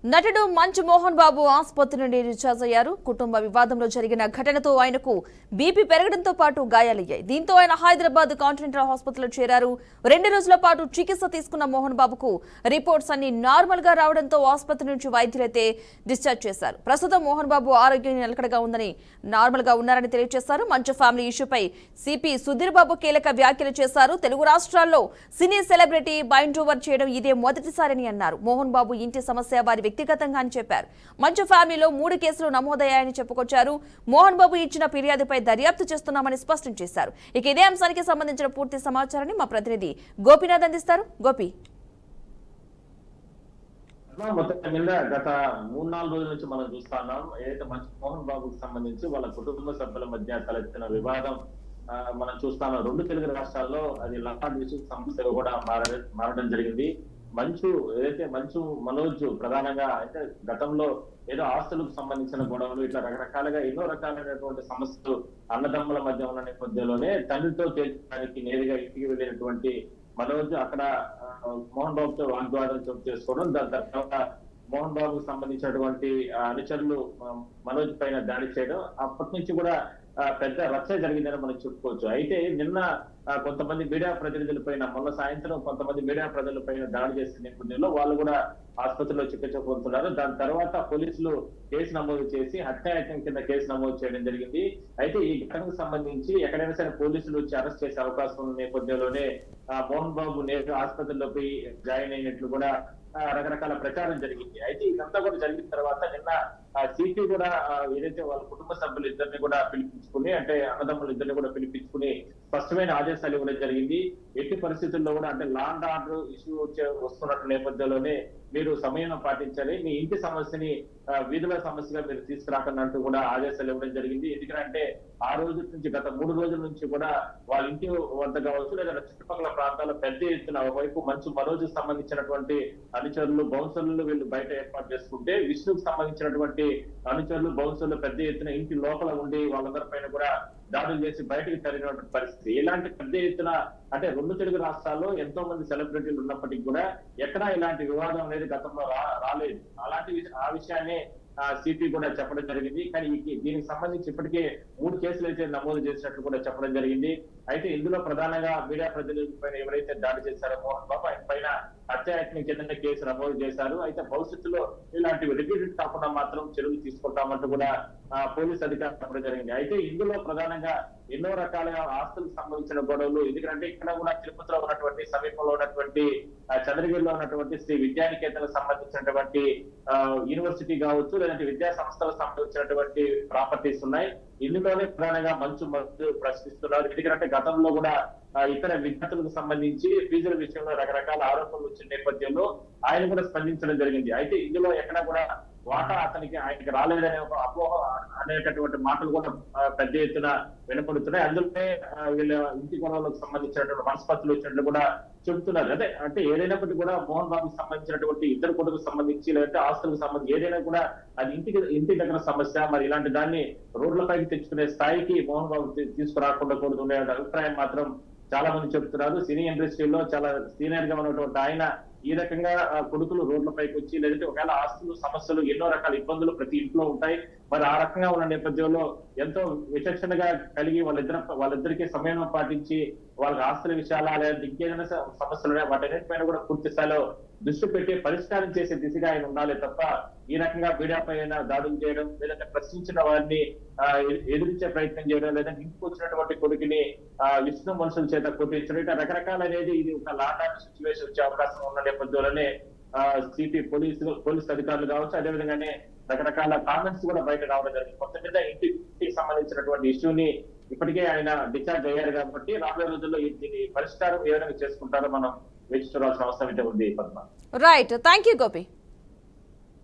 నటుడు మంచు మోహన్ బాబు ఆసుపత్రి నుండి డిశ్చార్జ్ అయ్యారు. కుటుంబ వివాదంలో జరిగిన ఘటనతో ఆయనకు బీపీ పెరగడంతో పాటు గాయాలయ్యాయి. దీంతో ఆయన హైదరాబాద్ కాంటినెంటల్ హాస్పిటల్లో చేరారు. 2 రోజుల పాటు చికిత్స తీసుకున్న మోహన్ బాబుకు రిపోర్ట్స్ అన్ని నార్మల్ గా రావడంతో ఆసుపత్రి నుంచి వైద్యులైతే డిశ్చార్జ్ చేశారు. ప్రస్తుతం మోహన్ బాబు ఆరోగ్యం నిలకడగా ఉందని, నార్మల్ గా ఉన్నారని తెలియజేశారు. మంచు ఫ్యామిలీ ఇష్యూపై సిపి సుధీర్ బాబు కీలక వ్యాఖ్యలు చేశారు. తెలుగు రాష్ట్రాల్లో సినీ సెలబ్రిటీ బైండ్ ఓవర్ చేయడం ఇదే మొదటిసారని అన్నారు. మోహన్ బాబు ఇంటి సమస్య వారి వ్యక్తిగతంగా అని చెప్పారు. మంచు ఫ్యామిలీలో 3 కేసులు నమోదయ్యాయని చెప్పుకొచ్చారు. మోహన్ బాబు ఇచ్చిన ఫిర్యాదుపై దర్యాప్తు చేస్తున్నామని స్పష్టం చేశారు. ఇక ఇదే అంశానికి సంబంధించిన పూర్తి సమాచారాన్ని మా ప్రతినిధి గోపీనాథ్ అందిస్తారు. గోపి, మొత్తం మీద గత 3-4 రోజుల నుంచి మనం చూస్తున్నాం. ఏదైతే మంచు మోహన్ బాబుకి సంబంధించి వాళ్ళ కుటుంబ సభ్యుల మధ్య తలెత్తిన వివాదం మనం చూస్తాం. 2 తెలుగు రాష్ట్రాల్లో అది లంకాడ్ ఇష్యూ సమస్యగా కూడా మారడం జరిగింది. ఏదైతే మంచు మనోజ్ ప్రధానంగా అయితే గతంలో ఏదో ఆస్తులకు సంబంధించిన గొడవలు ఇట్లా రకరకాలుగా ఎన్నో రకాలైనటువంటి సమస్యలు అన్నదమ్ముల మధ్య ఉన్న నేపథ్యంలోనే తండ్రితో తేల్చడానికి నేరుగా ఇంటికి వెళ్ళినటువంటి మనోజ్ అక్కడ మోహన్ బాబుతో వాగ్వాదం చోటు చేసుకోవడం, దాని తర్వాత మోహన్ బాబుకు సంబంధించినటువంటి అనుచరులు మనోజ్ పైన దాడి చేయడం, అప్పటి నుంచి కూడా పెద్ద రచ్చ జరిగిందని మనం చెప్పుకోవచ్చు. అయితే నిన్న కొంతమంది మీడియా ప్రతినిధులపైన, మొన్న సాయంత్రం కొంతమంది మీడియా ప్రజలపైన దాడి చేసిన నేపథ్యంలో వాళ్ళు కూడా ఆసుపత్రిలో చికిత్స పొందుతున్నారు. దాని తర్వాత పోలీసులు కేసు నమోదు చేసి హత్యాయత్నం కింద కేసు నమోదు చేయడం జరిగింది. అయితే ఈ ఘటనకు సంబంధించి ఎక్కడైనా సరే పోలీసులు వచ్చి అరెస్ట్ చేసే అవకాశం ఉన్న నేపథ్యంలోనే మోహన్ బాబు నేరు ఆసుపత్రిలోకి జాయిన్ అయినట్లు కూడా రకరకాల ప్రచారం జరిగింది. అయితే ఇదంతా కూడా జరిగిన తర్వాత నిన్న సిపి కూడా ఏదైతే వాళ్ళ కుటుంబ సభ్యులు ఇద్దరిని కూడా పిలిపించుకుని, అంటే అన్నదమ్ములు ఇద్దరిని కూడా పిలిపించుకుని స్పష్టమైన ఆదేశాలు ఇవ్వడం జరిగింది. ఎట్టి పరిస్థితుల్లో కూడా అంటే లా అండ్ ఆర్డర్ ఇష్యూ వస్తున్నట్టు నేపథ్యంలోనే మీరు సమయం పాటించాలి, మీ ఇంటి సమస్యని వీధుల సమస్యగా మీరు తీసుకురాకన్నట్టు కూడా ఆదేశాలు ఇవ్వడం జరిగింది. ఎందుకంటే ఆ రోజు నుంచి గత 3 రోజుల నుంచి కూడా వాళ్ళ ఇంటి వద్ద కావచ్చు లేదా చుట్టుపక్కల ప్రాంతాల్లో పెద్ద ఎత్తున ఒకవైపు మంచు మనోజ్ సంబంధించినటువంటి అనుచరులు బౌన్సర్లు వీళ్ళు బయట ఏర్పాటు చేసుకుంటే, విష్ణుకు సంబంధించినటువంటి అనుచరులు బౌన్సర్లు పెద్ద ఎత్తున ఇంటి లోపల ఉండి వాళ్ళందరి పైన కూడా దాడులు చేసి బయటకు తరిగినటువంటి పరిస్థితి. ఇలాంటి పెద్ద ఎత్తున అంటే 2 తెలుగు రాష్ట్రాల్లో ఎంతో మంది సెలబ్రిటీలు ఉన్నప్పటికీ కూడా ఎక్కడా ఇలాంటి వివాదం అనేది గతంలో రాలేదు. ఆ విషయాన్ని సిపి కూడా చెప్పడం జరిగింది. కానీ దీనికి సంబంధించి ఇప్పటికే 3 కేసులు అయితే నమోదు చేసినట్లు కూడా చెప్పడం జరిగింది. అయితే ఇందులో ప్రధానంగా మీడియా ప్రతినిధుల పైన ఎవరైతే దాడి చేశారో మోహన్ బాబు, ఆయన పైన హత్యాయత్నం కింద కేసు నమోదు చేశారు. అయితే భవిష్యత్తులో ఇలాంటివి రిపీటెడ్ కాకుండా మాత్రం చర్యలు తీసుకుంటామంటూ కూడా పోలీస్ అధికారులు చెప్పడం జరిగింది. అయితే ఇందులో ప్రధానంగా ఎన్నో రకాలుగా ఆస్తులకు సంబంధించిన గొడవలు, ఎందుకంటే ఇక్కడ కూడా తిరుపతిలో ఉన్నటువంటి సమీపంలో ఉన్నటువంటి చంద్రగిరిలో ఉన్నటువంటి శ్రీ విద్యానికేతనకు సంబంధించినటువంటి యూనివర్సిటీ కావచ్చు, లేదంటే విద్యా సంస్థలకు సంబంధించినటువంటి ప్రాపర్టీస్ ఉన్నాయి. ఇందులోనే ప్రధానంగా మంచు ప్రశ్నిస్తున్నారు. ఎందుకంటే గతంలో కూడా ఇతర విద్యార్థులకు సంబంధించి ఫీజుల విషయంలో రకరకాల ఆరోపణలు వచ్చిన నేపథ్యంలో ఆయన కూడా స్పందించడం జరిగింది. అయితే ఇందులో ఎక్కడ కూడా వాటా ఆయనకి రాలేదనే ఒక అపోహ అనేటటువంటి మాటలు కూడా పెద్ద ఎత్తున వినపడుతున్నాయి. అందులోనే వీళ్ళ ఇంటి గొడవలకు సంబంధించినటువంటి మనస్పర్ధలు వచ్చినట్లు కూడా చెబుతున్నారు. అదే అంటే ఏదైనప్పటికీ కూడా మోహన్ బాబుకి సంబంధించినటువంటి ఇద్దరు కొడుకు సంబంధించి లేదంటే ఆస్తులకు సంబంధించి ఏదైనా కూడా అది ఇంటి దగ్గర సమస్య, మరి ఇలాంటి దాన్ని రోడ్లపైకి తెచ్చుకునే స్థాయికి మోహన్ బాబు తీసుకురాకుండా కూడుతుండే అభిప్రాయం మాత్రం చాలా మంది చెప్తున్నారు. సినీ ఇండస్ట్రీలో చాలా సీనియర్ గా ఉన్నటువంటి ఆయన ఈ రకంగా కొడుకులు రోడ్లపైకి వచ్చి లేదంటే ఒకవేళ ఆస్తులు సమస్యలు ఎన్నో రకాల ఇబ్బందులు ప్రతి ఇంట్లో ఉంటాయి. మరి ఆ రకంగా ఉన్న నేపథ్యంలో ఎంతో విచక్షణగా కలిగి వాళ్ళిద్దరికీ సమయం పాటించి వాళ్ళకి ఆస్తుల విషయాల లేదా ఇంకేదైనా సమస్యలు వాటన్నిటిపైన కూడా పూర్తి స్థాయిలో దృష్టి పెట్టి పరిష్కారం చేసే దిశగా ఆయన ఉండాలి తప్ప ఈ రకంగా మీడియా పైన దాడులు చేయడం, లేదంటే ప్రశ్నించిన వారిని ఎదిరించే ప్రయత్నం చేయడం, లేదంటే ఇంటికి వచ్చినటువంటి కొడుకుని విష్ణు మనుషుల చేత కొట్టించడం, ఇట్లా రకరకాల అనేది ఇది ఒక లాండ్ సిచ్యువేషన్ వచ్చే అవకాశం ఉన్న నేపథ్యంలోనే సిపి పోలీస్ అధికారులు కావచ్చు, అదేవిధంగానే రకరకాల కామెంట్స్ కూడా బయట రావడం జరిగింది. మొత్తం మీద ఇంటికి సంబంధించినటువంటి ఇష్యూని ఇప్పటికే ఆయన డిశ్చార్జ్ అయ్యారు కాబట్టి రాబోయే రోజుల్లో దీని పరిష్కారం ఏ విధంగా చేసుకుంటారో మనం వేచి చూడాల్సిన అవసరం అయితే ఉంది. Padma, right, thank you Gopi.